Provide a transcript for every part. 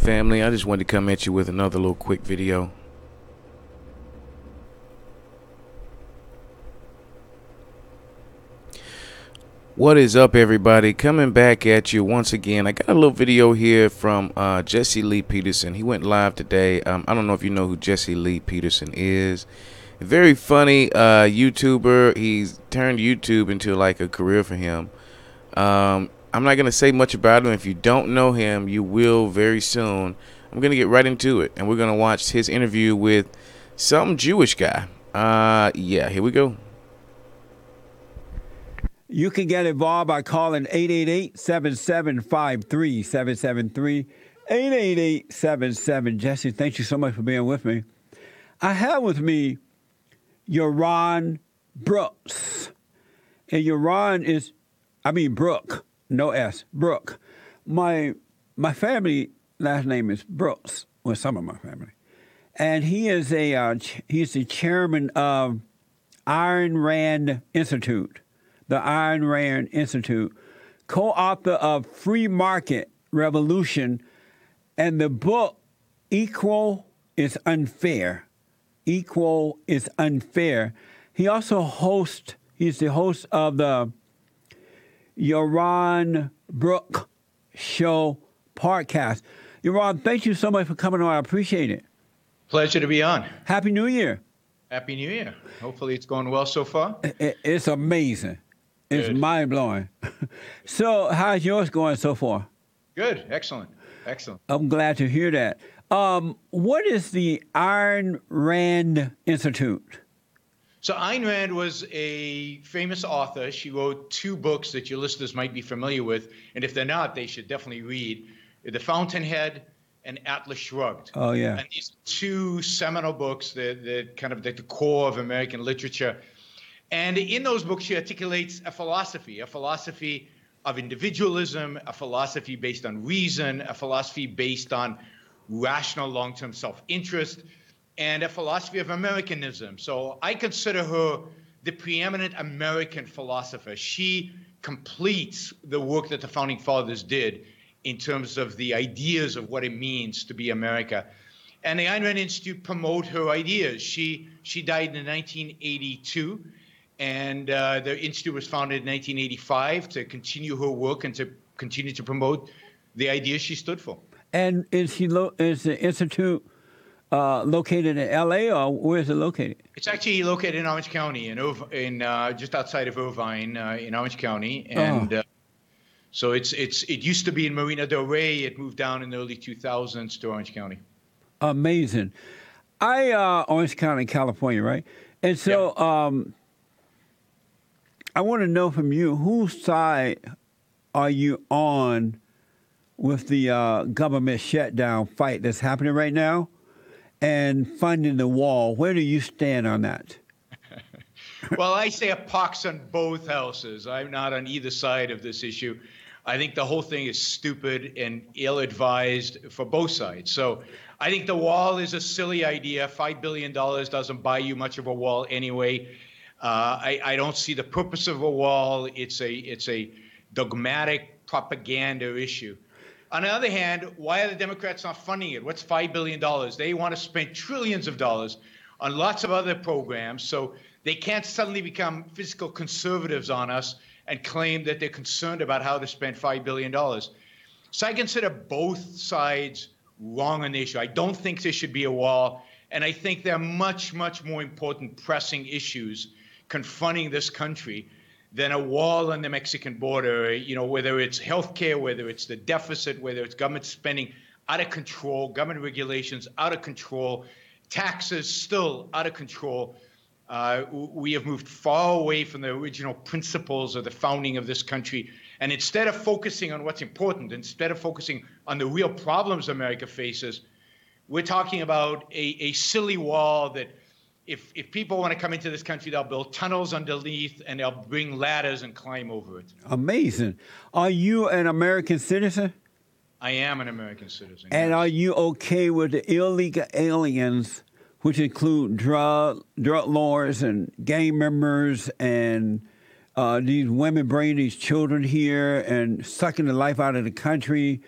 family? I just wanted to come at you with another little quick video. What is up, everybody? Coming back at you once again. I got a little video here from Jesse Lee Peterson. He went live today. I don't know if you know who Jesse Lee Peterson is. Very funny YouTuber. He's turned YouTube into like a career for him. I'm not going to say much about him. If you don't know him, you will very soon. I'm going to get right into it, and we're going to watch his interview with some Jewish guy. Yeah, here we go. You can get involved by calling 888-7753-773, 888-77. Jesse, thank you so much for being with me. I have with me Yaron Brooks. And Yaron is, Brooke, no S, Brooke. My family last name is Brooks, well, some of my family. And he is he's the chairman of Ayn Rand Institute. The Ayn Rand Institute, co-author of Free Market Revolution, and the book Equal is Unfair. Equal is Unfair. He also he's the host of the Yaron Brooke Show podcast. Yaron, thank you so much for coming on. I appreciate it. Pleasure to be on. Happy New Year. Happy New Year. Hopefully it's going well so far. It's amazing. It's mind-blowing. So how's yours going so far? Good. Excellent. Excellent. I'm glad to hear that. What is the Ayn Rand Institute? So Ayn Rand was a famous author. She wrote two books that your listeners might be familiar with, and if they're not, they should definitely read. The Fountainhead and Atlas Shrugged. Oh, yeah. And these two seminal books, they're kind of the core of American literature. And in those books, she articulates a philosophy of individualism, a philosophy based on reason, a philosophy based on rational long-term self-interest, and a philosophy of Americanism. So I consider her the preeminent American philosopher. She completes the work that the Founding Fathers did in terms of the ideas of what it means to be America. And the Ayn Rand Institute promote her ideas. She died in 1982. And the Institute was founded in 1985 to continue her work and to continue to promote the ideas she stood for. And is the Institute located in L.A. or where is it located? It's actually located in Orange County, in just outside of Irvine, in Orange County. And so it used to be in Marina Del Rey. It moved down in the early 2000s to Orange County. Amazing. Orange County, California, right? And so. Yeah. I want to know from you, whose side are you on with the government shutdown fight that's happening right now and funding the wall? Where do you stand on that? Well, I say a pox on both houses. I'm not on either side of this issue. I think the whole thing is stupid and ill-advised for both sides. So I think the wall is a silly idea. $5 billion doesn't buy you much of a wall anyway. I don't see the purpose of a wall. It's a dogmatic propaganda issue. On the other hand, why are the Democrats not funding it? What's $5 billion? They want to spend trillions of dollars on lots of other programs, so they can't suddenly become fiscal conservatives on us and claim that they're concerned about how to spend $5 billion. So I consider both sides wrong on the issue. I don't think there should be a wall, and I think there are much, much more important pressing issues confronting this country than a wall on the Mexican border, whether it's healthcare, whether it's the deficit, whether it's government spending out of control, government regulations out of control, taxes still out of control. We have moved far away from the original principles of the founding of this country. And instead of focusing on what's important, instead of focusing on the real problems America faces, we're talking about a silly wall that if people want to come into this country, they'll build tunnels underneath and they'll bring ladders and climb over it. Amazing. Are you an American citizen? I am an American citizen. And yes. Are you okay with the illegal aliens, which include drug lords and gang members and these women bringing these children here and sucking the life out of the country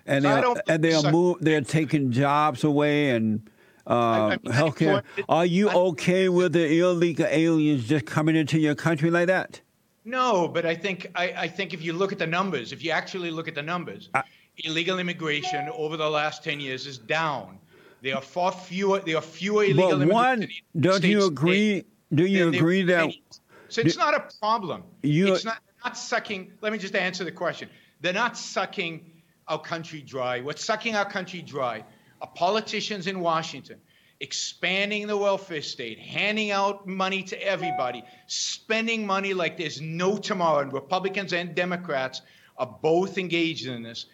and So I don't they're taking jobs away and I'm not healthcare. employed- Are you I'm- okay with the illegal aliens just coming into your country like that? No, but I think if you look at the numbers, if you actually look at the numbers, illegal immigration over the last 10 years is down. There are far fewer. There are fewer illegal But immigrants one, in the United don't you States agree? Do you than there agree were 10 that years. So it's not a problem. you? It's not sucking. Let me just answer the question. They're not sucking our country dry. What's sucking our country dry are politicians in Washington expanding the welfare state, handing out money to everybody, spending money like there's no tomorrow. And Republicans and Democrats are both engaged in this.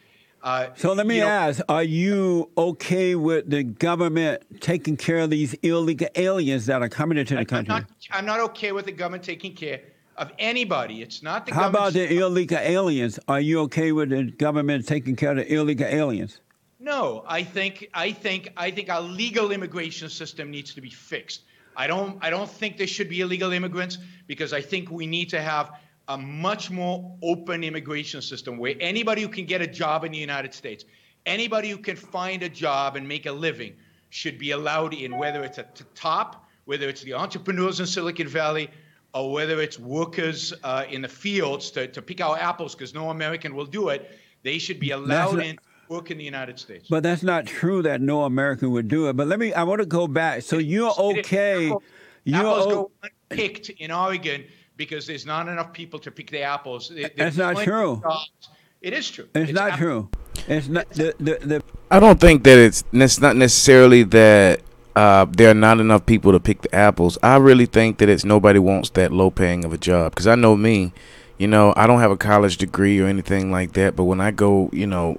So let me ask, are you okay with the government taking care of these illegal aliens that are coming into the country? I'm not okay with the government taking care of anybody. It's not the How about government. the illegal aliens? Are you okay with the government taking care of the illegal aliens? No, I think our legal immigration system needs to be fixed. I don't think there should be illegal immigrants because I think we need to have a much more open immigration system where anybody who can get a job in the United States, anybody who can find a job and make a living should be allowed in, whether it's at the top, whether it's the entrepreneurs in Silicon Valley, or whether it's workers in the fields to pick our apples because no American will do it. They should be allowed in. Work in the United States. But that's not true that no American would do it. But I want to go back. So you're okay. Apples go unpicked in Oregon because there's not enough people to pick the apples. That's not true. It is true. It's not true. It's not I don't think that it's not necessarily that there are not enough people to pick the apples. I really think that it's nobody wants that low paying of a job. Because I know me. You know, I don't have a college degree or anything like that, but when I go,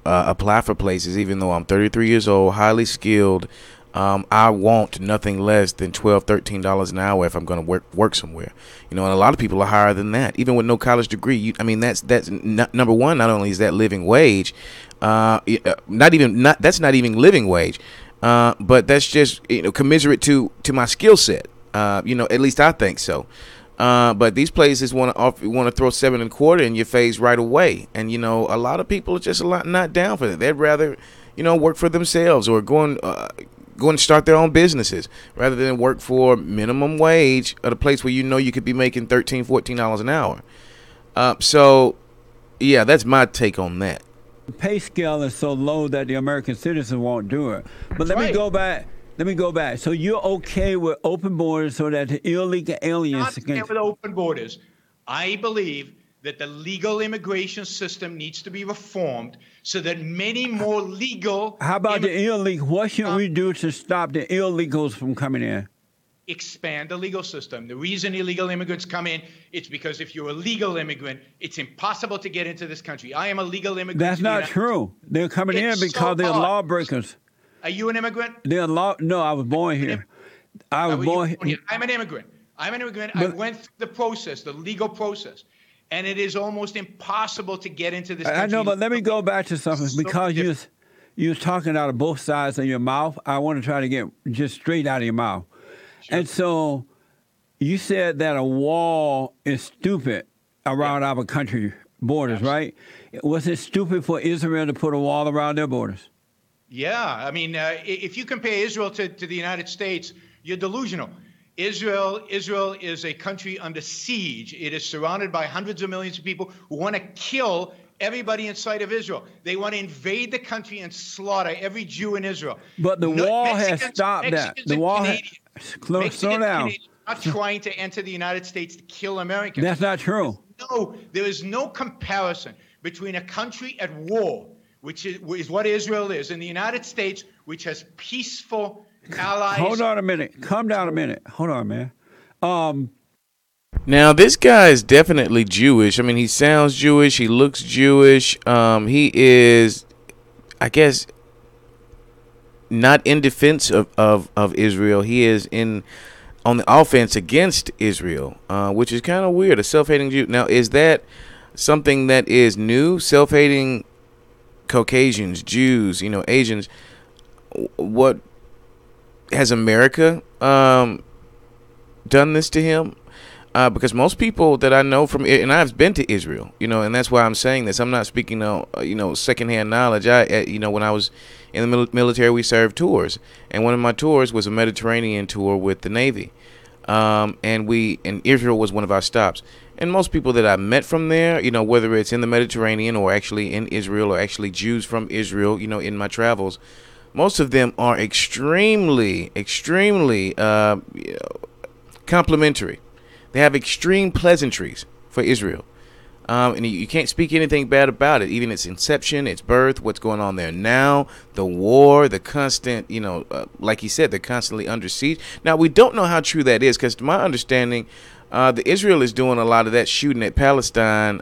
apply for places, even though I'm 33 years old, highly skilled, I want nothing less than $12, $13 an hour if I'm going to work somewhere. You know, and a lot of people are higher than that, even with no college degree. That's number one. Not only is that living wage, that's not even living wage, but that's just commiserate to my skill set. At least I think so. But these places want to throw 7 1/4 in your face right away, and a lot of people are just not down for that. They'd rather work for themselves or go and start their own businesses rather than work for minimum wage at a place where you could be making $13, $14 an hour. So yeah, that's my take on that. The pay scale is so low that the American citizen won't do it. But let me go back. So you're okay with open borders so that the illegal aliens can... Not with open borders. I believe that the legal immigration system needs to be reformed so that many more legal... How about the illegal? What should we do to stop the illegals from coming in? Expand the legal system. The reason illegal immigrants come in, it's because if you're a legal immigrant, it's impossible to get into this country. I am a legal immigrant. That's not true. They're coming in because they're lawbreakers. Are you an immigrant? No, I was born here. I'm an immigrant. I went through the process, the legal process, and it is almost impossible to get into this country. I know, but let me go back to something because you're talking out of both sides of your mouth. I want to try to get just straight out of your mouth. Sure. And so you said that a wall is stupid around our country borders, right? Was it stupid for Israel to put a wall around their borders? Yeah, I mean, if you compare Israel to the United States, you're delusional. Israel is a country under siege. It is surrounded by hundreds of millions of people who want to kill everybody in sight of Israel. They want to invade the country and slaughter every Jew in Israel. But the wall has stopped that. The wall has... Slow down. Not trying to enter the United States to kill Americans. That's not true. There is no comparison between a country at war, which is what Israel is, and the United States, which has peaceful allies. Hold on a minute. Calm down a minute. Hold on, man. Now, this guy is definitely Jewish. I mean, he sounds Jewish. He looks Jewish. He is, I guess, not in defense of Israel. He is on the offense against Israel, which is kind of weird. A self-hating Jew. Now, is that something that is new? Self-hating Caucasians, Jews, Asians. What has America done this to him? because most people that I know from, and I've been to Israel, and that's why I'm saying this. I'm not speaking secondhand knowledge. When I was in the military, we served tours, and one of my tours was a Mediterranean tour with the Navy, and Israel was one of our stops. And most people that I met from there, whether it's in the Mediterranean or actually in Israel or actually Jews from Israel, in my travels, most of them are extremely, extremely complimentary. They have extreme pleasantries for Israel. And you can't speak anything bad about it, even its inception, its birth, what's going on there now, the war, the constant, like he said, they're constantly under siege. Now, we don't know how true that is, because to my understanding, the Israel is doing a lot of that shooting at Palestine.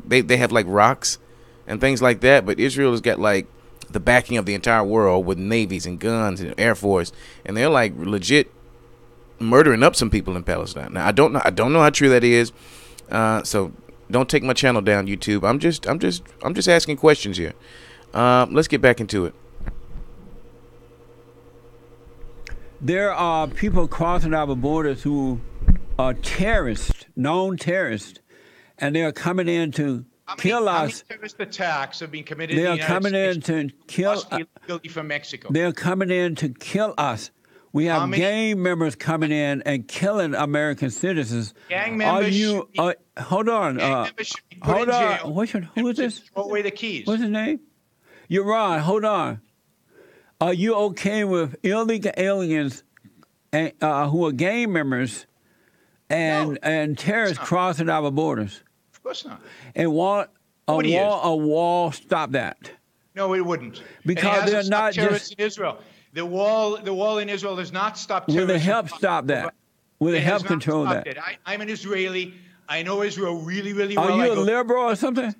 They have like rocks and things like that, but Israel has got like the backing of the entire world with navies and guns and air force, and they're like legit murdering up some people in Palestine. Now, I don't know how true that is. So don't take my channel down, YouTube. I'm just asking questions here. Let's get back into it. There are people crossing our borders who are terrorists, known terrorists, and they are coming in to kill us. How many terrorist attacks have been committed They in are the United coming in States? to kill Must be illegally from Mexico. They are coming in to kill us. We have gang members coming in and killing American citizens. Gang members hold on. Hold on. Who is this? Throw away the keys. What's his name? You're Ron. Hold on. Are you okay with illegal aliens who are gang members and terrorists crossing our borders? Of course not. And a wall stop that? No, it wouldn't. Because they're not just in Israel. The wall in Israel does not stop terrorism. Will it help stop that? Will it help control that? I'm an Israeli. I know Israel really, really well. Are you a liberal or something?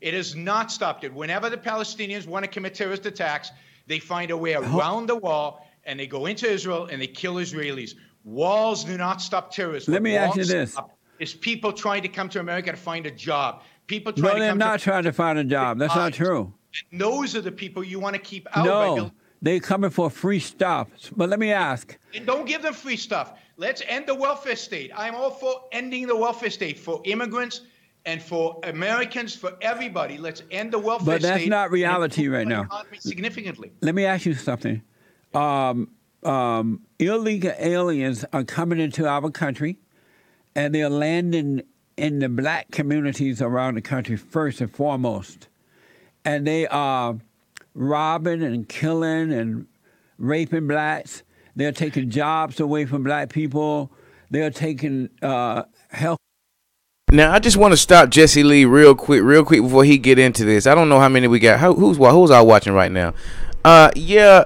It has not stopped it. Whenever the Palestinians want to commit terrorist attacks, they find a way around the wall, and they go into Israel and they kill Israelis. Walls do not stop terrorists. Let me ask you this. Is people trying to come to America to find a job. People trying to they're not trying to find a job. That's not true. And those are the people you want to keep out. No, they're coming for free stuff. But let me ask. And don't give them free stuff. Let's end the welfare state. I'm all for ending the welfare state for immigrants and for Americans, for everybody. Let's end the welfare state. But that's not reality right now. Significantly. Let me ask you something. Illegal aliens are coming into our country, and they're landing in the black communities around the country first and foremost. And they are robbing and killing and raping blacks. They're taking jobs away from black people. They're taking health. Now, I just want to stop Jesse Lee real quick before he get into this. I don't know how many we got. Who's all watching right now? Yeah,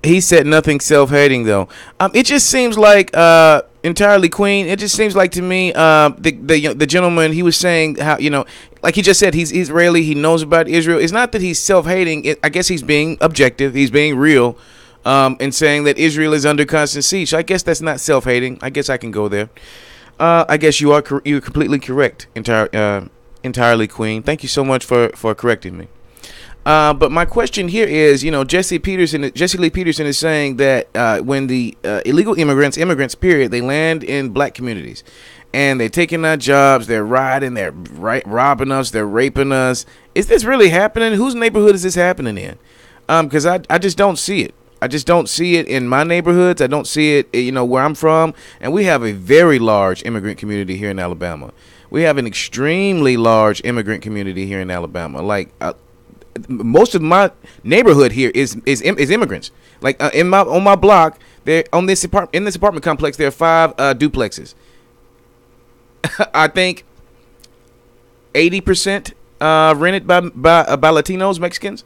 he said nothing self-hating, though. It just seems like entirely Queen. It just seems like to me the gentleman, he was saying how, like he just said, he's Israeli. He knows about Israel. It's not that he's self-hating. I guess he's being objective. He's being real in saying that Israel is under constant siege. So I guess that's not self-hating. I guess I can go there. I guess you're completely correct, entirely Queen. Thank you so much for correcting me. But my question here is, Jesse Lee Peterson is saying that when the illegal immigrants, period, they land in black communities, and they're taking our jobs, they're riding, they're robbing us, they're raping us. Is this really happening? Whose neighborhood is this happening in? Because I just don't see it. I just don't see it in my neighborhoods. I don't see it, where I'm from. And we have a very large immigrant community here in Alabama. We have an extremely large immigrant community here in Alabama. Like most of my neighborhood here is immigrants. Like on my block, there in this apartment complex, there are 5 duplexes. I think 80% rented by Latinos, Mexicans,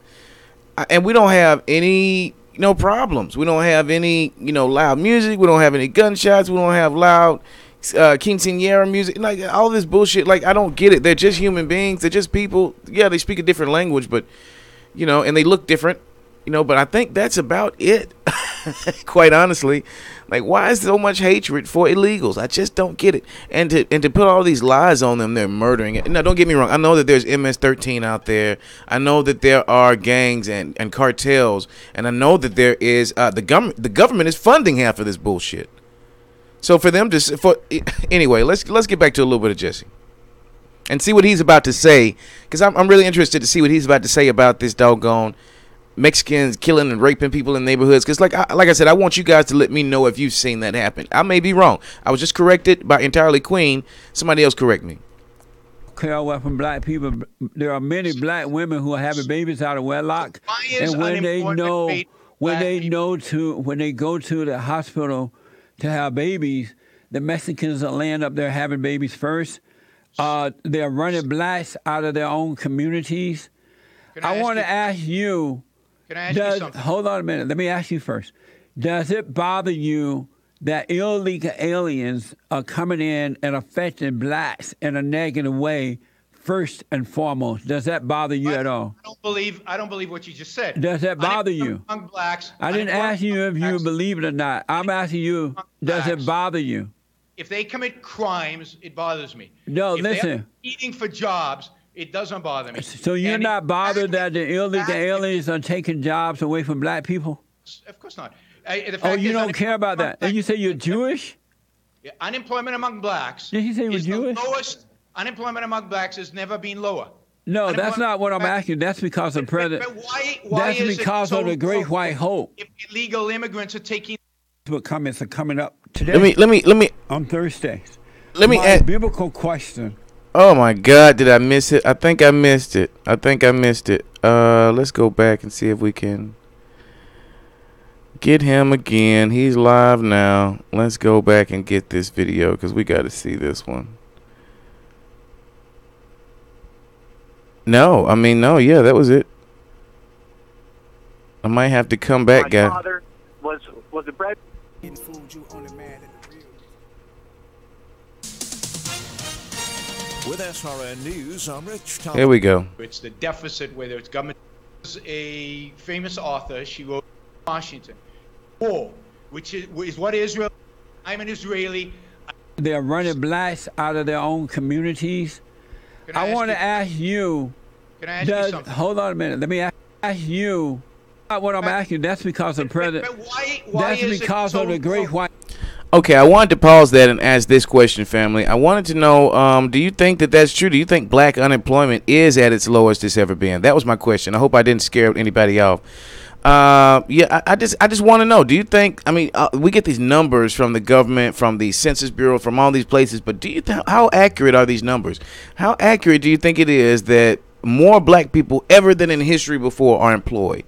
and we don't have any problems. We don't have any loud music. We don't have any gunshots. We don't have loud quinceañera music, like all this bullshit. Like, I don't get it. They're just human beings. They're just people. Yeah, they speak a different language, but and they look different. But I think that's about it. Quite honestly, like, why is so much hatred for illegals? I just don't get it. And to put all these lies on them, they're murdering it. Now, don't get me wrong. I know that there's MS-13 out there. I know that there are gangs and cartels, and I know that there is the government is funding half of this bullshit. So for them to anyway, let's get back to a little bit of Jesse and see what he's about to say, because I'm really interested to see what he's about to say about this doggone Mexicans killing and raping people in neighborhoods. Because like I said, I want you guys to let me know if you've seen that happen. I may be wrong. I was just corrected by Entirely Queen. Somebody else correct me. Clear away from black people. There are many black women who are having babies out of wedlock, Why is and when they unemployment know, rate when black they people? when they go to the hospital to have babies, the Mexicans are laying up there having babies first. They're running blacks out of their own communities. I want to ask you. Can I ask you something? Hold on a minute. Let me ask you first. Does it bother you that illegal aliens are coming in and affecting blacks in a negative way, first and foremost? Does that bother you at all? I don't believe what you just said. Does that bother you? Among blacks. I didn't ask you if you believe it or not. I'm asking you, does it bother you? If they commit crimes, it bothers me. No, if listen. they're competing for jobs, it doesn't bother me. So you're And not bothered that the illegal fact- aliens are taking jobs away from black people? Of course not. The Oh, fact you is don't care about that. And you say you're Jewish? Unemployment among blacks. Did he say he was is the Jewish? lowest. Unemployment among blacks has never been lower. No, that's not what I'm asking. That's because of President. But why That's is because it so of the Great low White Hope. if illegal immigrants are taking? What comments are coming up today? Let me on Thursdays. let me My add. biblical question. Oh my God, did I miss it? I think I missed it. Let's go back and see if we can get him again. He's live now. Let's go back and get this video because we got to see this one. No, yeah, that was it. I might have to come back, My guy. father was a bread. With SRN News, I'm Rich Thomas. Here we go. It's the deficit, whether it's government. There's a famous author. She wrote Washington War, which is what Israel. I'm an Israeli. They're running blacks out of their own communities. I want to ask you. Can I ask you something? Hold on a minute. Let me ask you. Not what I'm asking. That's because of President. But why That's is because it so of the Great low? White. Okay, I wanted to pause that and ask this question, family. I wanted to know, do you think that that's true? Do you think black unemployment is at its lowest it's ever been? That was my question. I hope I didn't scare anybody off. I just want to know. Do you think? I mean, we get these numbers from the government, from the Census Bureau, from all these places. But do you how accurate are these numbers? How accurate do you think it is that more black people ever than in history before are employed?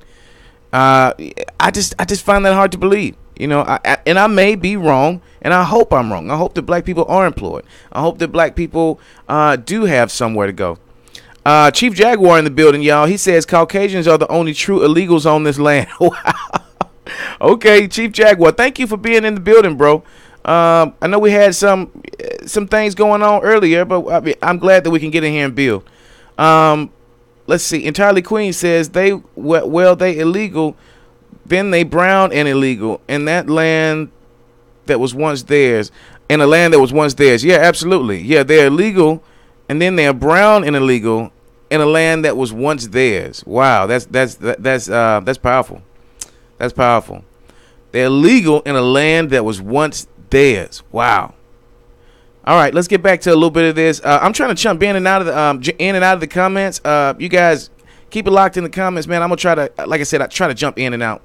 I just find that hard to believe. You know, and I may be wrong, and I hope I'm wrong. I hope that black people are employed. I hope that black people do have somewhere to go. Chief Jaguar in the building, y'all. He says Caucasians are the only true illegals on this land. Wow. Okay, Chief Jaguar, thank you for being in the building, bro. I know we had some things going on earlier, but I'm glad that we can get in here and build. Let's see. Entirely Queen says they illegal. Then they brown and illegal in that land that was once theirs. In a land that was once theirs. Yeah, absolutely. Yeah, they're illegal, and then they're brown and illegal in a land that was once theirs. Wow, that's powerful. That's powerful. They're illegal in a land that was once theirs. Wow. All right, let's get back to a little bit of this. I'm trying to jump in and out of the comments. You guys keep it locked in the comments, man. I'm gonna try to, like I said, I try to jump in and out.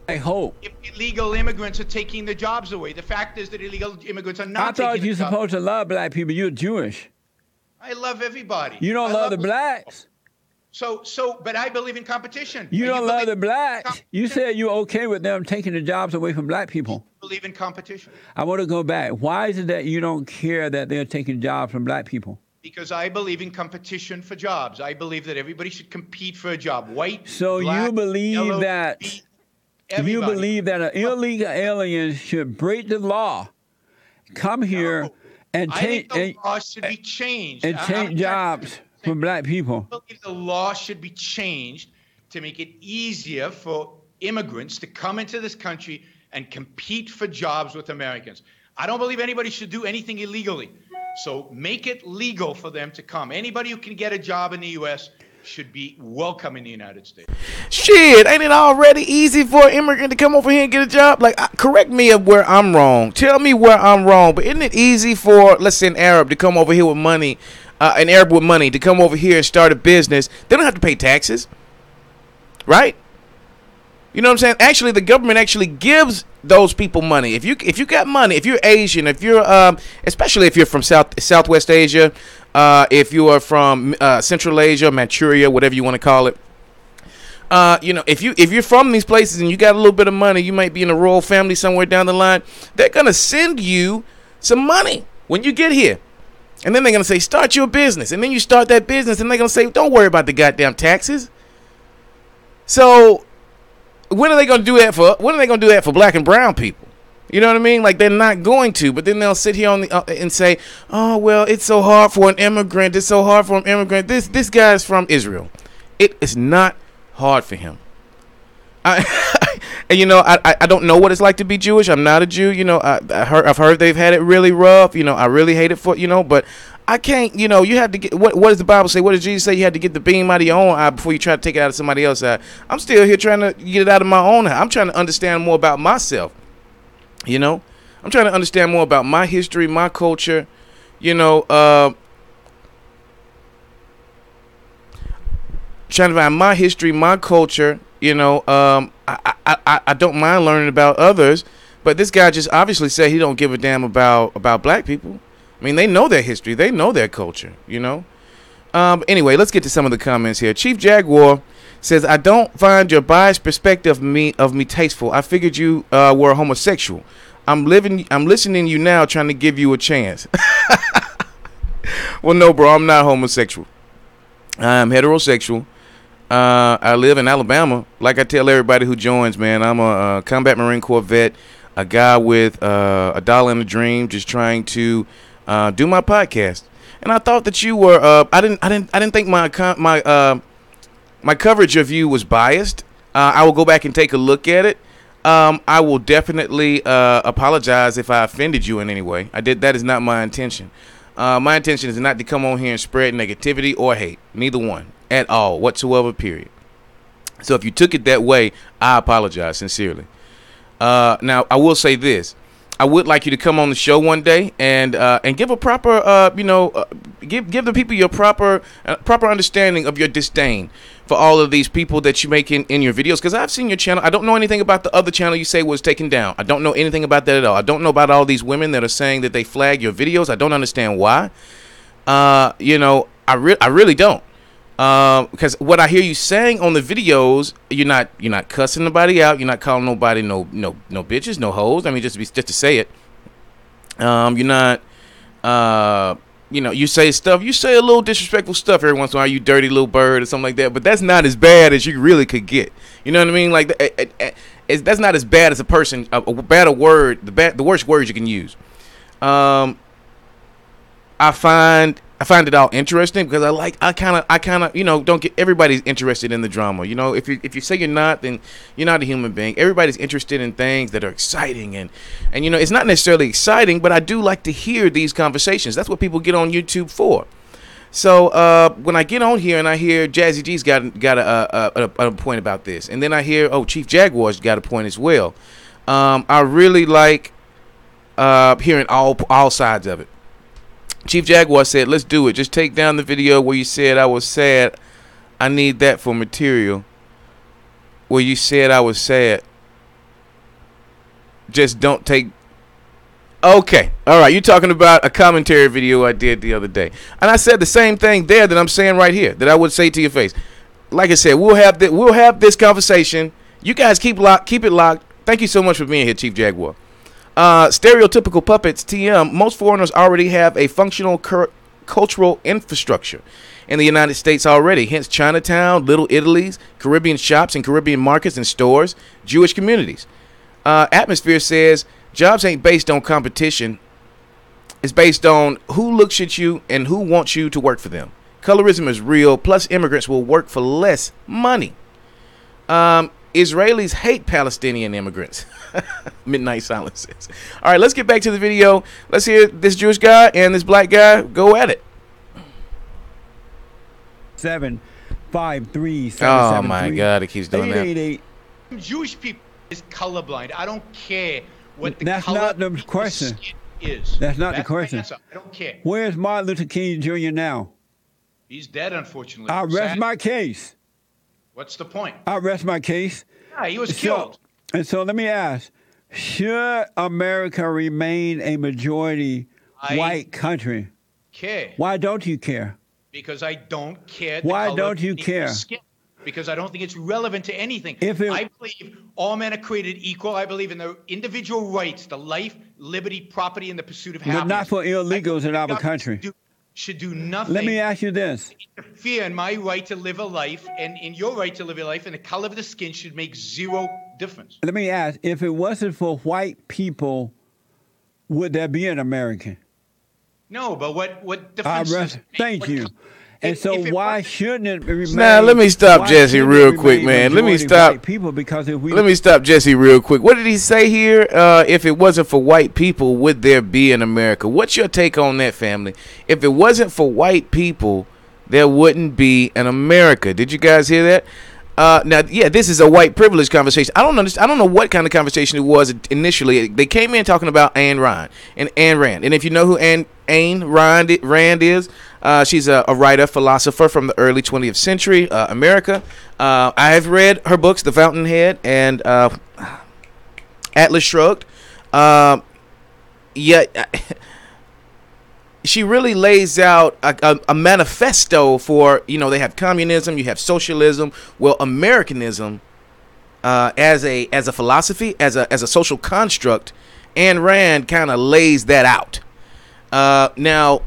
I hope. If illegal immigrants are taking the jobs away, the fact is that illegal immigrants are not I taking thought the you were jobs. supposed to love black people. You're Jewish. I love everybody. You don't I love the blacks. But I believe in competition. You don't love believe the in blacks. You competition? said you're okay with them taking the jobs away from black people. Believe in competition. I want to go back. Why is it that you don't care that they're taking jobs from black people? Because I believe in competition for jobs. I believe that everybody should compete for a job. White, So black, you believe yellow, that beat, you everybody. believe that an illegal alien should break the law, come here, No. and I take think the law should be changed. and take jobs from black people. I believe the law should be changed to make it easier for immigrants to come into this country and compete for jobs with Americans. I don't believe anybody should do anything illegally. So make it legal for them to come. Anybody who can get a job in the U.S. should be welcome in the United States. Shit, ain't it already easy for an immigrant to come over here and get a job? Like, correct me of where I'm wrong. Tell me where I'm wrong. But isn't it easy for, let's say, an Arab to come over here with money, an Arab with money to come over here and start a business? They don't have to pay taxes, right? You know what I'm saying? Actually, the government actually gives those people money. If you got money, if you're Asian, if you're especially if you're from Southwest Asia, if you are from Central Asia, Manchuria, whatever you want to call it. If you're from these places and you got a little bit of money, you might be in a royal family somewhere down the line. They're gonna send you some money when you get here, and then they're gonna say, start your business, and then you start that business, and they're gonna say, don't worry about the goddamn taxes. So when are they gonna do that for? When are they gonna do that for black and brown people? You know what I mean? Like, they're not going to, but then they'll sit here on and say, oh, well, it's so hard for an immigrant. It's so hard for an immigrant. This guy's from Israel. It is not hard for him. And I don't know what it's like to be Jewish. I'm not a Jew. I've heard they've had it really rough. I really hate it but I can't, you have to get, what does the Bible say? What does Jesus say? You had to get the beam out of your own eye before you try to take it out of somebody else's eye. I'm still here trying to get it out of my own eye. I'm trying to understand more about myself. I'm trying to understand more about my history, my culture, trying to find my history, my culture, I don't mind learning about others, but this guy just obviously said he don't give a damn about black people. I mean, they know their history, they know their culture, Anyway, let's get to some of the comments here. Chief Jaguar says, I don't find your biased perspective of me tasteful. I figured you were homosexual. I'm listening to you now, trying to give you a chance. Well, no, bro, I'm not homosexual. I'm heterosexual. I live in Alabama. Like I tell everybody who joins, man, I'm a combat Marine Corps vet, a guy with a dollar and a dream, just trying to do my podcast. And I thought that you were. I didn't think my coverage of you was biased. I will go back and take a look at it. I will definitely apologize if I offended you in any way. That is not my intention. My intention is not to come on here and spread negativity or hate. Neither one at all, whatsoever, period. So if you took it that way, I apologize sincerely. Now, I will say this. I would like you to come on the show one day and give a proper, give the people your proper understanding of your disdain for all of these people that you make in your videos. Because I've seen your channel. I don't know anything about the other channel you say was taken down. I don't know anything about that at all. I don't know about all these women that are saying that they flag your videos. I don't understand why. I really don't. Because what I hear you saying on the videos, you're not cussing nobody out. You're not calling nobody no bitches, no hoes. I mean, just to say it. You're not. You say stuff. You say a little disrespectful stuff every once in a while. You dirty little bird or something like that. But that's not as bad as you really could get. You know what I mean? Like that's not as bad as a person. A bad word. The worst words you can use. I find it all interesting because I kind of don't get everybody's interested in the drama. If you say you're not, then you're not a human being. Everybody's interested in things that are exciting and it's not necessarily exciting, but I do like to hear these conversations. That's what people get on YouTube for. So when I get on here and I hear Jazzy G's got a point about this, and then I hear Chief Jaguar's got a point as well. I really like hearing all sides of it. Chief Jaguar said, let's do it. Just take down the video where you said I was sad. I need that for material. Where you said I was sad. Just don't take. Okay. All right. You're talking about a commentary video I did the other day. And I said the same thing there that I'm saying right here that I would say to your face. Like I said, we'll have this conversation. You guys keep it locked. Thank you so much for being here, Chief Jaguar. Stereotypical puppets, TM. Most foreigners already have a functional cultural infrastructure in the United States already. Hence Chinatown, Little Italy's, Caribbean shops and Caribbean markets and stores, Jewish communities. Atmosphere says jobs ain't based on competition. It's based on who looks at you and who wants you to work for them. Colorism is real. Plus immigrants will work for less money. Israelis hate Palestinian immigrants. Midnight Silence says. All right, let's get back to the video. Let's hear this Jewish guy and this black guy go at it. 7. Oh my 888-53773. God, it keeps doing that. 888. Jewish people is colorblind. I don't care what the That's color not the of people's question. skin is. That's not the That's my question. answer. I don't care. Where's Martin Luther King Jr. now? He's dead, unfortunately. I rest Sad. my case. What's the point? I rest my case. Yeah, he was killed. So let me ask, should America remain a majority white country? Care. Why don't you care? Because I don't care. Why color don't you of people's care? Skin. Because I don't think it's relevant to anything. I believe all men are created equal. I believe in the individual rights, the life, liberty, property, and the pursuit of happiness. But not for illegals in our country. Should do nothing. Let me ask you this. Interfere in my right to live a life and in your right to live your life, and the color of the skin should make zero difference. Let me ask, if it wasn't for white people, would there be an American? No, but what difference does it make? Thank you. And so why shouldn't it remain? Now let me stop Jesse real quick, man. Let me stop. People, because if we Let me stop Jesse real quick. What did he say here? If it wasn't for white people, would there be an America? What's your take on that, family? If it wasn't for white people, there wouldn't be an America. Did you guys hear that? Now, yeah, this is a white privilege conversation. I don't understand. I don't know what kind of conversation it was initially. They came in talking about Ayn Rand and Ayn Rand. And if you know who Ayn Rand is, she's a writer, philosopher from the early 20th century, America. I have read her books, The Fountainhead and Atlas Shrugged. She really lays out a manifesto for, they have communism, you have socialism. Well, Americanism, as a philosophy, as a social construct, Ayn Rand kind of lays that out. Now,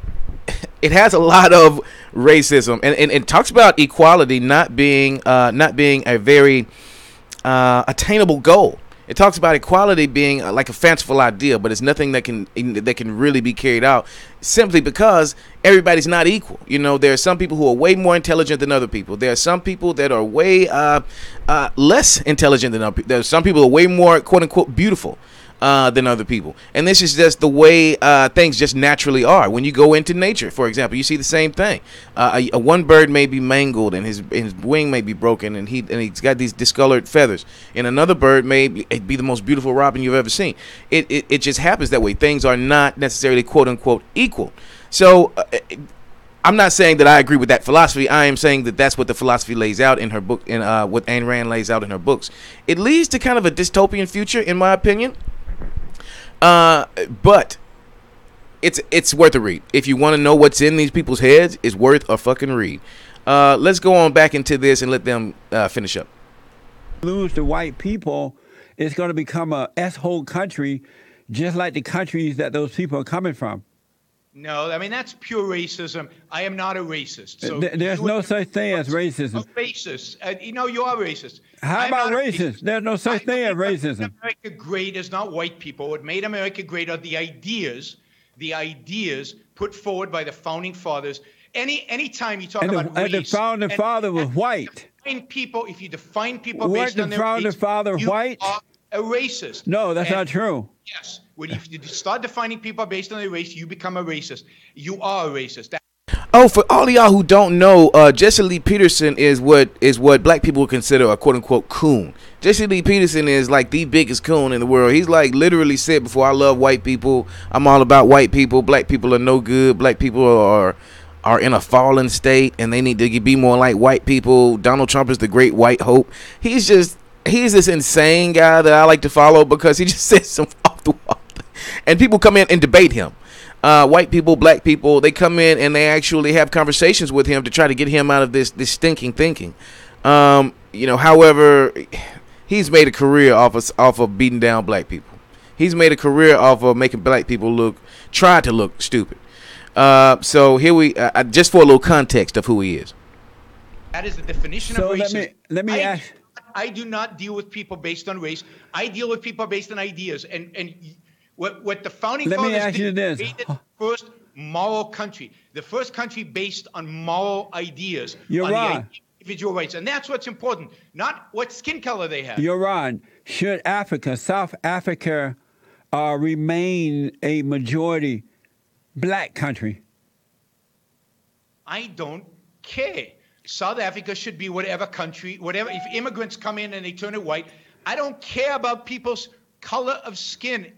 it has a lot of racism and talks about equality not being a very attainable goal. It talks about equality being like a fanciful idea, but it's nothing that can really be carried out simply because everybody's not equal. There are some people who are way more intelligent than other people. There are some people that are way less intelligent than other people. There are some people who are way more, quote unquote, beautiful than other people. And this is just the way things just naturally are. When you go into nature, for example, you see the same thing. One bird may be mangled and his wing may be broken and he's got these discolored feathers. And another bird may be the most beautiful robin you've ever seen. It just happens that way. Things are not necessarily, quote unquote, equal. So I'm not saying that I agree with that philosophy. I am saying that that's what the philosophy lays out in her book, and what Ayn Rand lays out in her books. It leads to kind of a dystopian future, in my opinion. But it's worth a read. If you want to know what's in these people's heads, it's worth a fucking read. Let's go on back into this and let them finish up. Lose the white people, it's going to become a S-hole country, just like the countries that those people are coming from. No, I mean, that's pure racism. I am not a racist. So there's no such thing as racism. A racist. You are racist. How about racist? There's no such thing as racism. What made America great is not white people. What made America great are the ideas put forward by the founding fathers. Any time you talk about race, and the founding father was white. If you define people based on their race, founding father white? Are a racist. No, that's not true. Yes. When you start defining people based on their race, you become a racist. You are a racist. For all of y'all who don't know, Jesse Lee Peterson is what black people would consider a quote unquote coon. Jesse Lee Peterson is like the biggest coon in the world. He's like literally said before, I love white people. I'm all about white people. Black people are no good. Black people are in a fallen state and they need to be more like white people. Donald Trump is the great white hope. He's this insane guy that I like to follow because he just says some off the wall. And people come in and debate him. White people, black people, they come in and they actually have conversations with him to try to get him out of this stinking thinking. However, he's made a career off of beating down black people. He's made a career off of making black people try to look stupid. So here just for a little context of who he is. That is the definition of racism. Let me ask. I do not deal with people based on race. I deal with people based on ideas. And what the founding fathers did, created the first moral country, the first country based on moral ideas. You're right. Individual rights. And that's what's important, not what skin color they have. You're right. Should South Africa, remain a majority black country? I don't care. South Africa should be whatever country, whatever. If immigrants come in and they turn it white, I don't care about people's color of skin.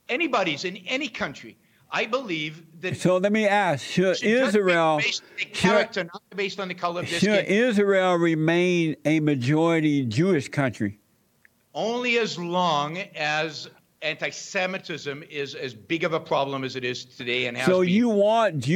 Anybody's in any country. I believe that. So let me ask: should Israel, based on the character, not based on the color of their should skin? Israel remain a majority Jewish country? Only as long as anti-Semitism is as big of a problem as it is today and has So been. you want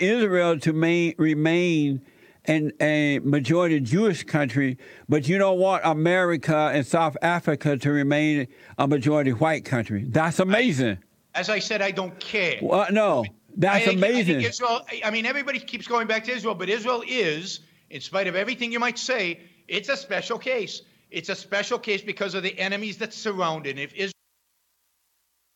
Israel to remain a majority Jewish country, but you don't want America and South Africa to remain a majority white country. That's amazing. As I said, I don't care. Well, no, that's I amazing. think Israel, I mean, everybody keeps going back to Israel, but Israel is, in spite of everything you might say, it's a special case. It's a special case because of the enemies that surround it. If Israel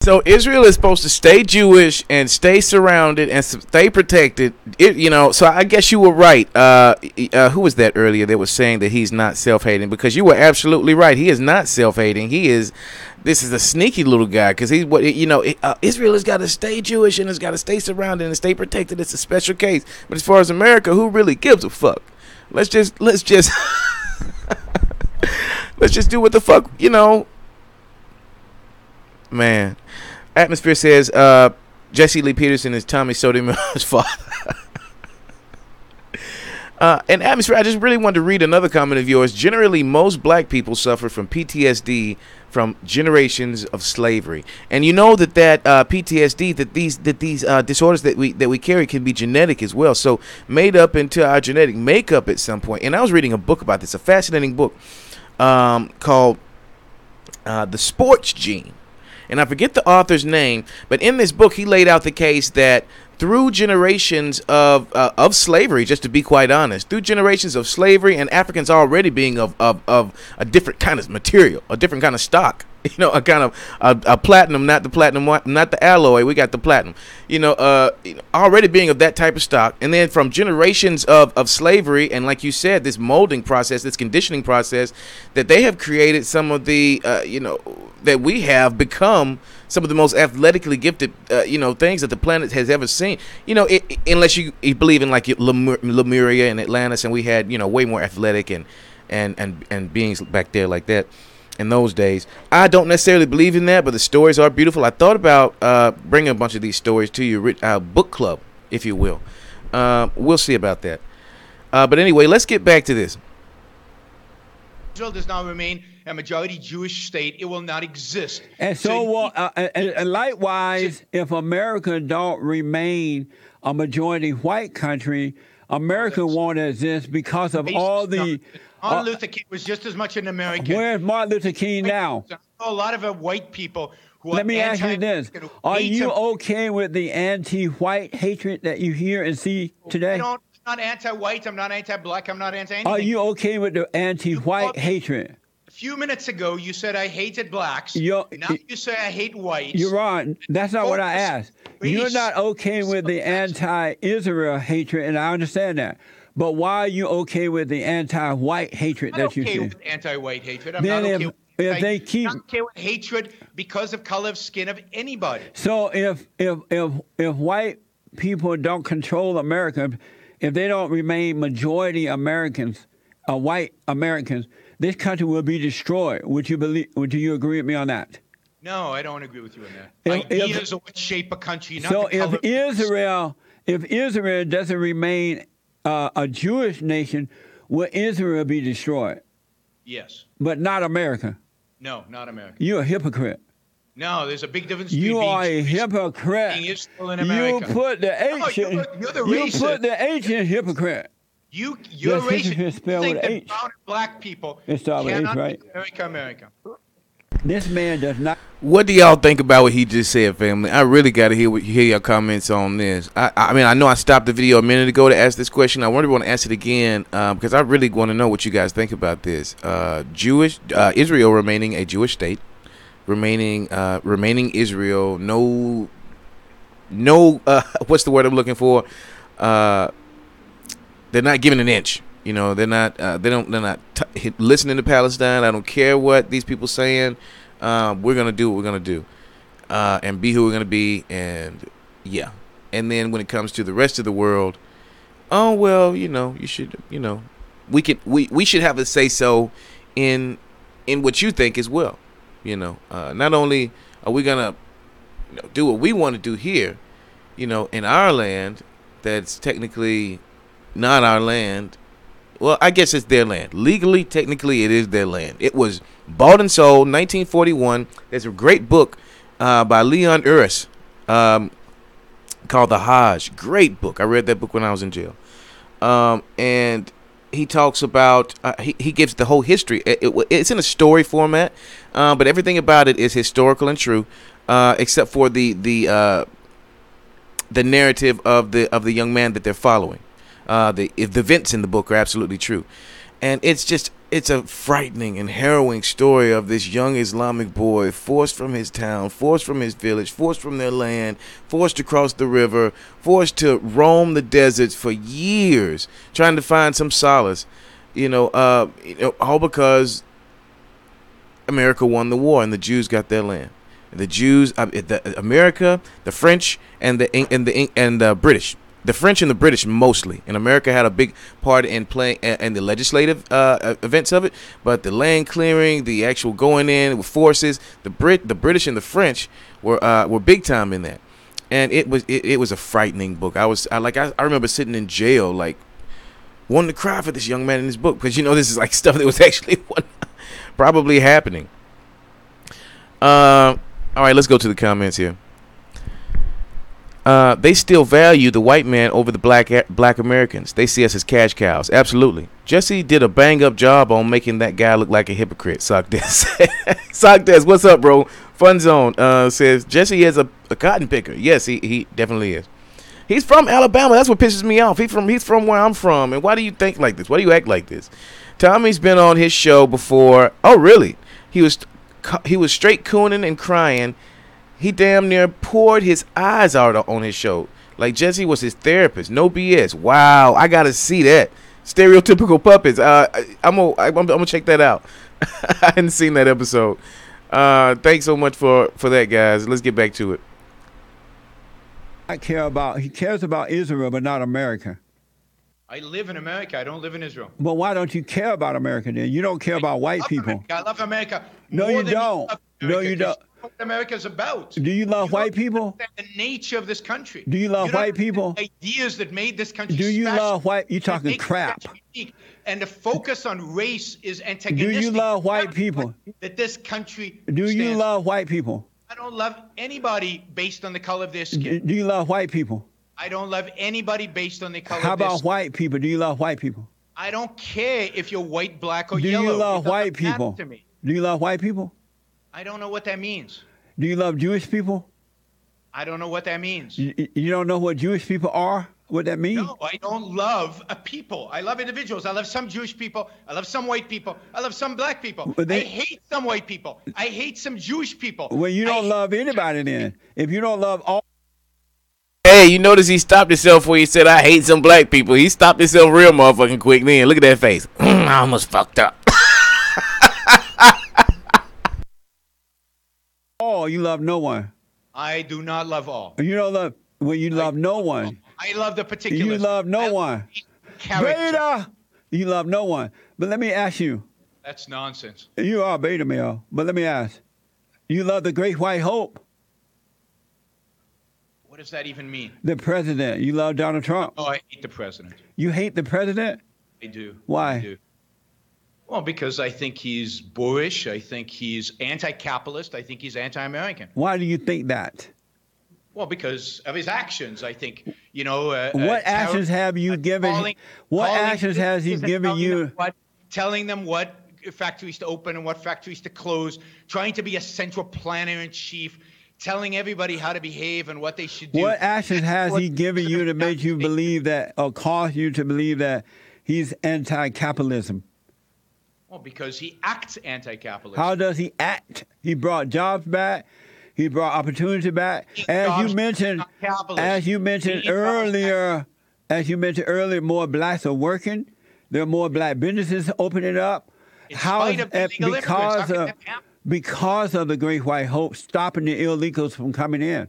So Israel is supposed to stay Jewish and stay surrounded and stay protected. So I guess you were right. Who was that earlier that was saying that he's not self-hating? Because you were absolutely right. He is not self-hating. This is a sneaky little guy because Israel has got to stay Jewish and has got to stay surrounded and stay protected. It's a special case. But as far as America, who really gives a fuck? Let's just let's just do what the fuck, man. Atmosphere says Jesse Lee Peterson is Tommy Sotomayor's father. And Atmosphere, I just really wanted to read another comment of yours. Generally, most black people suffer from PTSD from generations of slavery, and you know that PTSD, that these disorders that we carry can be genetic as well. So made up into our genetic makeup at some point. And I was reading a book about this, a fascinating book called The Sports Gene. And I forget the author's name, but in this book, he laid out the case that through generations of slavery, just to be quite honest, through generations of slavery and Africans already being of a different kind of material, a different kind of stock, a kind of a platinum, not the alloy. We got the platinum, already being of that type of stock. And then from generations of slavery, and like you said, this molding process, this conditioning process, that they have created some of the, that we have become some of the most athletically gifted, things that the planet has ever seen. Unless you believe in like Lemuria and Atlantis, and we had, way more athletic and beings back there like that in those days. I don't necessarily believe in that, but the stories are beautiful. I thought about bringing a bunch of these stories to you, book club, if you will. We'll see about that. But anyway, let's get back to this. Israel does not remain a majority Jewish state, it will not exist. And and likewise, if America don't remain a majority white country, America won't exist because of all the. Martin Luther King was just as much an American. Where's Martin Luther King now? A lot of white people who Let me ask you this: are you okay with the anti-white hatred that you hear and see today? I'm not anti-white. I'm not anti-black. I'm not anti-anything. Are you okay with the anti-white hatred? A few minutes ago, you said I hated blacks. Now you say I hate whites. You're wrong. That's not what I asked. You're not okay with the anti-Israel hatred, and I understand that. But why are you okay with the anti-white hatred that you see? I'm not okay with anti-white hatred. I'm not okay with not okay with hatred because of color of skin of anybody. So if white people don't control America, if they don't remain majority Americans, white Americans, this country will be destroyed. Would you agree with me on that? No, I don't agree with you on that. Ideas are what shape a country, not so the color. if Israel doesn't remain a Jewish nation, will Israel be destroyed? Yes. But not America. No, not America. You're a hypocrite. No, there's a big difference You between are a hypocrite. being Israel and America. You put the H in. You're the You racist. put the H in hypocrite. You're Yes, racist. You spelled think with that H. brown and black people It's spelled with H, cannot right? make America. This man does not. What do y'all think about what he just said, family? I really got to hear your comments on this. I mean, I know I stopped the video a minute ago to ask this question. I want to ask it again because I really want to know what you guys think about this. Israel remaining a Jewish state, remaining Israel. No. What's the word I'm looking for? They're not giving an inch. They're not. They're not listening to Palestine. I don't care what these people saying. We're gonna do what we're gonna do, and be who we're gonna be, and yeah. And then when it comes to the rest of the world, Oh well, you should, we should have a say so in what you think as well. Not only are we gonna do what we want to do here, in our land that's technically not our land. Well, I guess it's their land. Legally, technically, it is their land. It was bought and sold 1941. There's a great book by Leon Uris called The Hajj. Great book. I read that book when I was in jail. And he talks about, he gives the whole history. It's in a story format, but everything about it is historical and true, except for the narrative of the young man that they're following. The events in the book are absolutely true, and it's a frightening and harrowing story of this young Islamic boy forced from his town, forced from his village, forced from their land, forced to cross the river, forced to roam the deserts for years, trying to find some solace. All because America won the war and the Jews got their land. The Jews, America, the French, and the British. The French and the British mostly, and America had a big part in playing in the legislative events of it. But the land clearing, the actual going in with forces, the British and the French were big time in that, and it was a frightening book. I remember sitting in jail like wanting to cry for this young man in this book because this is like stuff that was actually probably happening. All right, let's go to the comments here. They still value the white man over the black Americans. They see us as cash cows. Absolutely. Jesse did a bang-up job on making that guy look like a hypocrite. Sockdes. Sockdes, what's up, bro? Fun Zone says, Jesse is a cotton picker. Yes, he definitely is. He's from Alabama. That's what pisses me off. He's from where I'm from. And why do you think like this? Why do you act like this? Tommy's been on his show before. Oh, really? He was straight cooning and crying. He damn near poured his eyes out on his show. Like Jesse was his therapist. No BS. Wow, I gotta see that. Stereotypical puppets. I'm gonna check that out. I hadn't seen that episode. Thanks so much for that, guys. Let's get back to it. He cares about Israel, but not America. I live in America. I don't live in Israel. Well, why don't you care about America then? You don't care about white people. America. I love America. No, you don't. No, you don't. What America's about. Do you love white people? The nature of this country. Do you love white people? The ideas that made this country. Do you special, love white? You talking crap. And the focus on race is antagonistic. Do you love white people? That this country. Do you love white people? I don't love anybody based on the color of their skin. Do you love white people? I don't love anybody based on the color How of their about skin. white people? Do you love white people? I don't care if you're white, black, or Do yellow. you love white people? To me. Do you love white people? I don't know what that means. Do you love Jewish people? I don't know what that means. You don't know what Jewish people are? What that means? No, I don't love a people. I love individuals. I love some Jewish people. I love some white people. I love some black people. I hate some white people. I hate some Jewish people. Well, you don't love anybody then. If you don't love all. Hey, you notice he stopped himself when he said, I hate some black people. He stopped himself real motherfucking quick then. Look at that face. I almost fucked up. All, you love no one. I do not love all. You don't love, well, you love no one. I love the particulars. You love no one. Beta! You love no one. But let me ask you. That's nonsense. You are beta male. But let me ask. You love the great white hope. What does that even mean? The president. You love Donald Trump. Oh, I hate the president. You hate the president? I do. Why? I do. Well, because I think he's boorish. I think he's anti-capitalist. I think he's anti-American. Why do you think that? Well, because of his actions. I think, what actions have you given? What actions has he given you? Telling them what factories to open and what factories to close. Trying to be a central planner in chief. Telling everybody how to behave and what they should do. What actions has he given you to make you believe that, or cause you to believe that he's anti-capitalism? Well, because he acts anti-capitalist. How does he act? He brought jobs back. He brought opportunity back. As you mentioned earlier, more blacks are working. There are more black businesses opening up. Because of the great white hope stopping the illegals from coming in.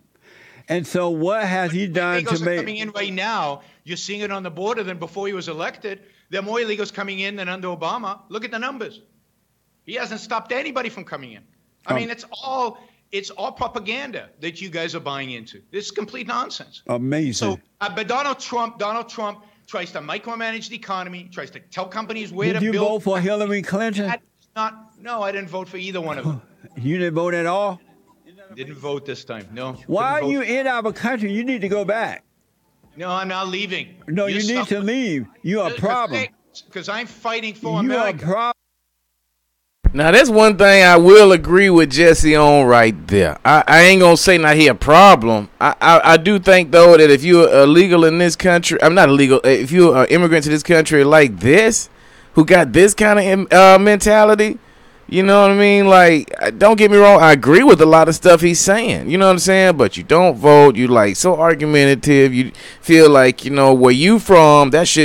And so what has he done illegals to are make? coming in right now. You're seeing it on the border than before he was elected. There are more illegals coming in than under Obama. Look at the numbers. He hasn't stopped anybody from coming in. I mean, it's all propaganda that you guys are buying into. This is complete nonsense. Amazing. So, but Donald Trump tries to micromanage the economy, tries to tell companies where to Did you build. vote for Hillary Clinton? No, I didn't vote for either one of them. You didn't vote at all? Didn't vote this time. No. Why are Didn't you vote. in our country? You need to go back. No, I'm not leaving. No, you need to leave. You're a problem. Because I'm fighting for You are a America. problem. Now, that's one thing I will agree with Jesse on right there. I ain't gonna say not he a problem. I do think though that if you're illegal in this country, I'm not illegal. If you're an immigrant to this country like this, who got this kind of mentality, you know what I mean? Like, don't get me wrong, I agree with a lot of stuff he's saying. You know what I'm saying? But you don't vote. You like so argumentative. You feel like, you know, where you from, that's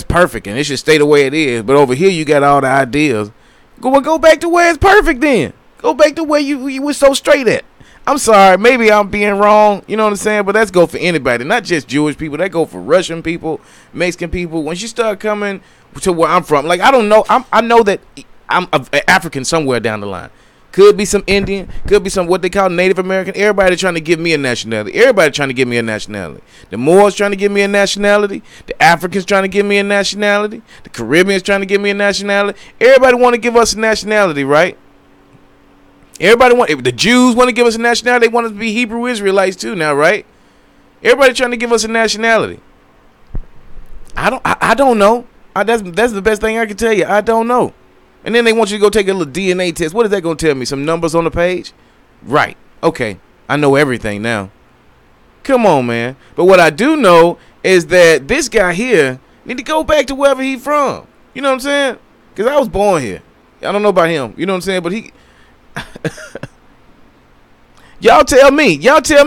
perfect and it should stay the way it is. But over here you got all the ideas. Go back to where it's perfect then. Go back to where you were so straight at. I'm sorry, maybe I'm being wrong, you know what I'm saying? But that's go for anybody, not just Jewish people. That go for Russian people, Mexican people. Once you start coming to where I'm from, like I don't know, I know that I'm African somewhere down the line. Could be some Indian, could be some what they call Native American. Everybody trying to give me a nationality. Everybody trying to give me a nationality. The Moors trying to give me a nationality. The Africans trying to give me a nationality. The Caribbeans trying to give me a nationality. Everybody want to give us a nationality, right? The Jews want to give us a nationality. They want us to be Hebrew Israelites too now, right? Everybody trying to give us a nationality. I don't know. That's the best thing I can tell you. I don't know. And then they want you to go take a little DNA test. What is that going to tell me? Some numbers on the page? Right. Okay. I know everything now. Come on, man. But what I do know is that this guy here need to go back to wherever he from. You know what I'm saying? Because I was born here. I don't know about him. You know what I'm saying? But he... Y'all tell me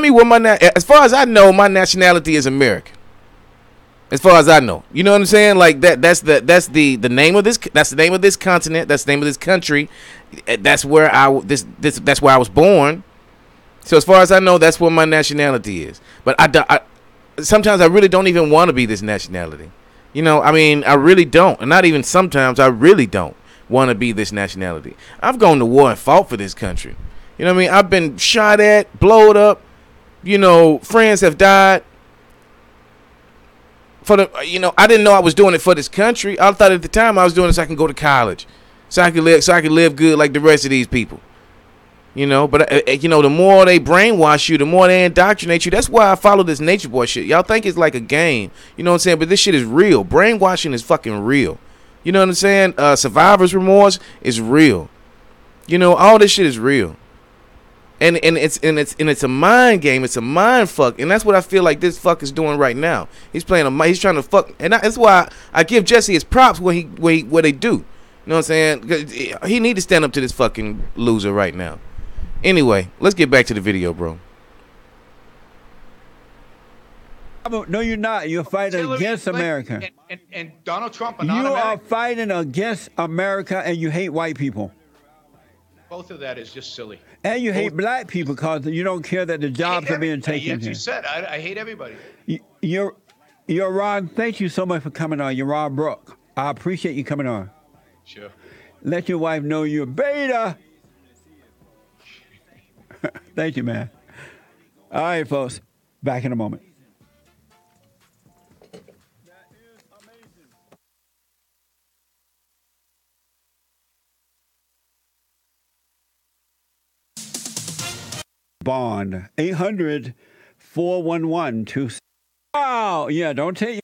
what as far as I know, my nationality is American. As far as I know, you know what I'm saying? Like that's the name of this. That's the name of this continent. That's the name of this country. That's where that's where I was born. So as far as I know, that's what my nationality is. But I sometimes I really don't even want to be this nationality. You know, I mean, I really don't. And not even sometimes, I really don't want to be this nationality. I've gone to war and fought for this country. You know what I mean? I've been shot at, blowed up. You know, friends have died. I didn't know I was doing it for this country. I thought at the time I was doing it so I can go to college, so I could live good like the rest of these people. You know, but the more they brainwash you, the more they indoctrinate you. That's why I follow this Nature Boy shit. Y'all think it's like a game, you know what I'm saying? But this shit is real. Brainwashing is fucking real. You know what I'm saying? Survivor's remorse is real. You know, all this shit is real. And it's a mind game. It's a mind fuck, and that's what I feel like this fuck is doing right now. He's he's trying to fuck, and that's why I give Jesse his props what they do. You know what I'm saying? 'Cause he need to stand up to this fucking loser right now. Anyway, let's get back to the video, bro. No, you're not. You're fighting Hillary against Clinton America. And Donald Trump are You not are American. fighting against America, and you hate white people. Both of that is just silly. And you hate black people because you don't care that the jobs are being taken Yes, here. you said. I hate everybody. You're Ron. Thank you so much for coming on. You're Ron Brooke. I appreciate you coming on. Sure. Let your wife know you're beta. Thank you, man. All right, folks. Back in a moment. Bond 800-411-2. Oh, yeah, don't take.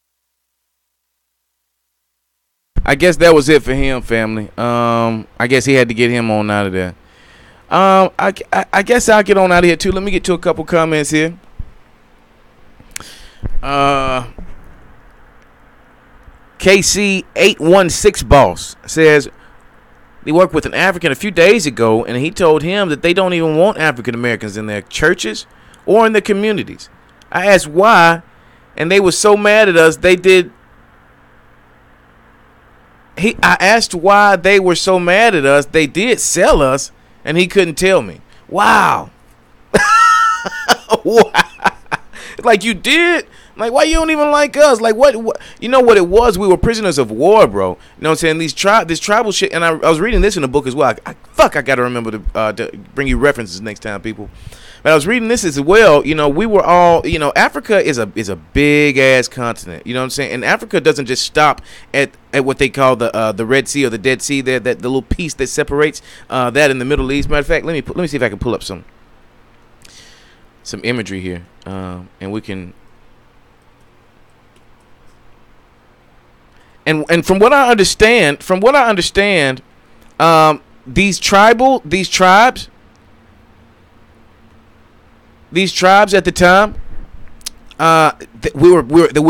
I guess that was it for him, family. I guess he had to get him on out of there. I guess I'll get on out of here too. Let me get to a couple comments here. KC816 boss says he worked with an African a few days ago, and he told him that they don't even want African Americans in their churches or in their communities. I asked why, and they were so mad at us. I asked why they were so mad at us. They did sell us, and he couldn't tell me. Wow. Wow. like you did. Like, why you don't even like us? Like, what? You know what it was? We were prisoners of war, bro. You know what I'm saying? This tribal shit. And I was reading this in a book as well. I got to remember to bring you references next time, people. But I was reading this as well. You know, we were all, you know, Africa is a big ass continent. You know what I'm saying? And Africa doesn't just stop at what they call the Red Sea or the Dead Sea. There, that the little piece that separates that in the Middle East. Matter of fact, let me see if I can pull up some imagery here, and we can. And from what I understand, these tribes at the time, we were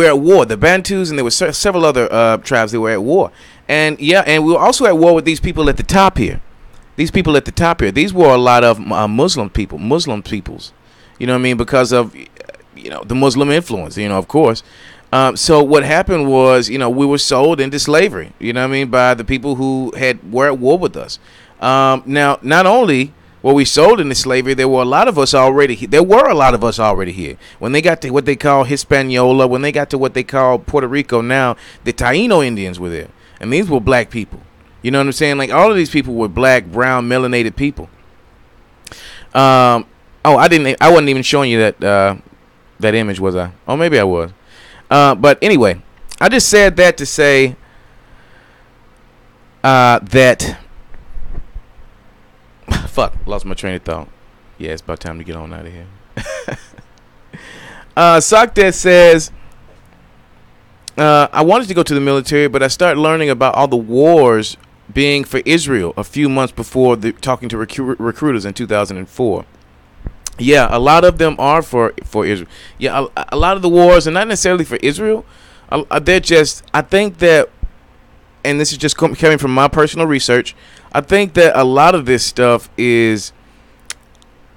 at war. The Bantus, and there were several other tribes that were at war. And we were also at war with these people at the top here. These were a lot of Muslim peoples. You know what I mean? Because of, you know, the Muslim influence, you know, of course. So what happened was, you know, we were sold into slavery, you know what I mean, by the people who were at war with us. Now, not only were we sold into slavery, there were a lot of us already here. When they got to what they call Hispaniola, when they got to what they call Puerto Rico now, the Taino Indians were there. And these were black people. You know what I'm saying? Like, all of these people were black, brown, melanated people. I wasn't even showing you that image, was I? Oh, maybe I was. But anyway, I just said that to say that fuck, lost my train of thought. Yeah, it's about time to get on out of here. Sockdet says, I wanted to go to the military, but I started learning about all the wars being for Israel a few months before talking to recruiters in 2004. Yeah, a lot of them are for Israel. Yeah, a lot of the wars are not necessarily for Israel. They're just, I think that, and this is just coming from my personal research, I think that a lot of this stuff is.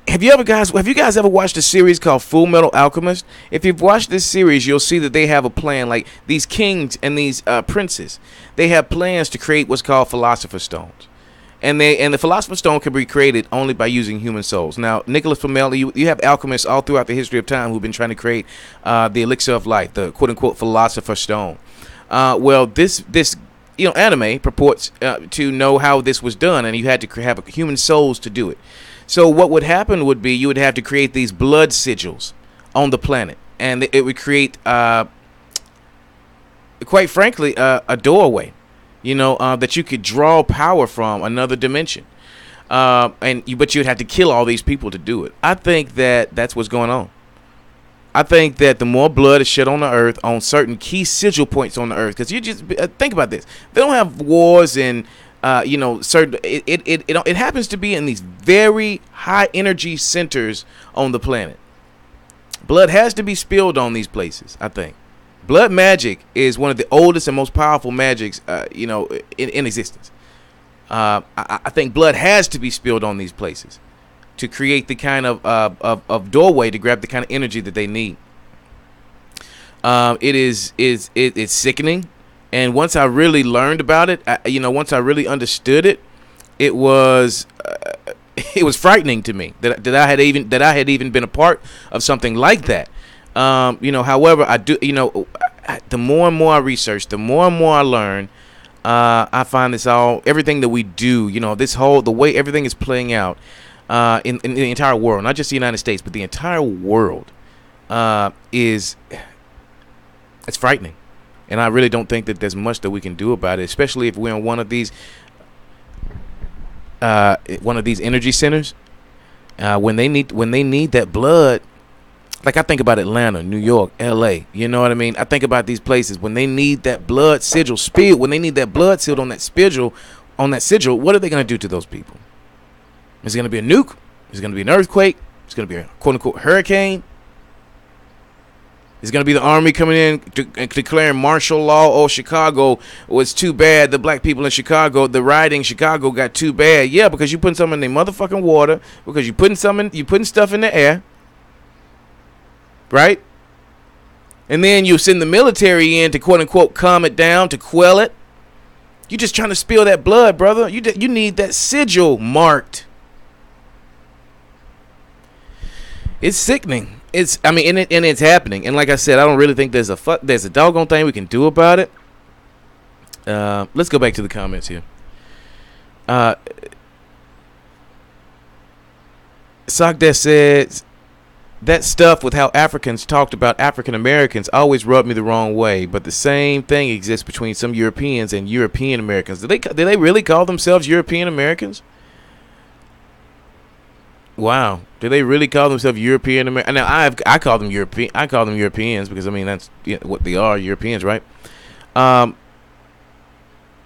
Have you guys ever watched a series called Full Metal Alchemist? If you've watched this series, you'll see that they have a plan. Like, these kings and these princes, they have plans to create what's called Philosopher's Stones. And the Philosopher's Stone can be created only by using human souls. Now, Nicholas Flamel, you have alchemists all throughout the history of time who've been trying to create the elixir of life, the quote-unquote Philosopher's Stone. Well, this anime purports to know how this was done, and you had to have human souls to do it. So what would happen would be you would have to create these blood sigils on the planet, and it would create, quite frankly, a doorway. That you could draw power from another dimension. But you'd have to kill all these people to do it. I think that that's what's going on. I think that the more blood is shed on the earth on certain key sigil points on the earth, because you just think about this. They don't have wars in, certain. It happens to be in these very high energy centers on the planet. Blood has to be spilled on these places, I think. Blood magic is one of the oldest and most powerful magics, in existence. I think blood has to be spilled on these places to create the kind of doorway to grab the kind of energy that they need. It's sickening, and once I really learned about it, once I really understood it, it was frightening to me that I had even been a part of something like that. However, I do, the more and more I research, the more and more I learn, I find everything that we do, the way everything is playing out, in the entire world, not just the United States, but the entire world, it's frightening. And I really don't think that there's much that we can do about it, especially if we're in one of these energy centers, when they need that blood. Like, I think about Atlanta, New York, L.A., you know what I mean? I think about these places when they need that blood sigil spilled, when they need that blood sealed on that sigil, what are they going to do to those people? Is it going to be a nuke? Is it going to be an earthquake? Is it going to be a quote-unquote hurricane? Is it going to be the army coming in and declaring martial law? Oh, Chicago was too bad. The black people in Chicago, the rioting in Chicago got too bad. Yeah, because you putting something in their motherfucking water, because you putting stuff in the air. Right? And then you send the military in to quote-unquote calm it down, to quell it. You're just trying to spill that blood, brother. You need that sigil marked. It's sickening. it's I mean, and it's happening. And like I said, I don't really think there's a doggone thing we can do about it. Let's go back to the comments here. Sogdesh says that stuff with how Africans talked about African Americans always rubbed me the wrong way. But the same thing exists between some Europeans and European Americans. Do they really call themselves European Americans? Wow, do they really call themselves European Americans? Now I call them European. I call them Europeans because I mean that's what they are, Europeans, right?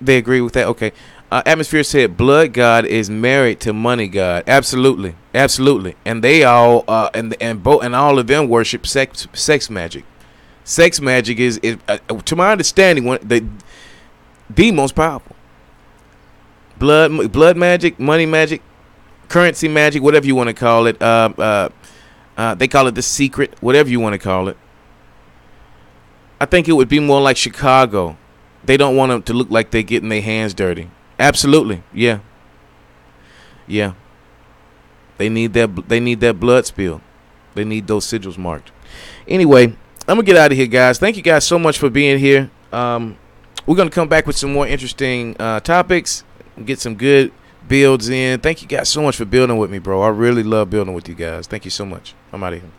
They agree with that. Okay. Atmosphere said blood god is married to money god. Absolutely, absolutely. And they all and all of them worship sex magic. Sex magic is to my understanding the most powerful. Blood magic, money magic, currency magic, whatever you want to call it. They call it the secret, whatever you want to call it. I think it would be more like Chicago. They don't want them to look like they're getting their hands dirty. Absolutely, yeah. They need that blood spill. They need those sigils marked. Anyway, I'm gonna get out of here, guys. Thank you guys so much for being here. We're gonna come back with some more interesting topics. Get some good builds in. Thank you guys so much for building with me, bro. I really love building with you guys. Thank you so much. I'm out of here.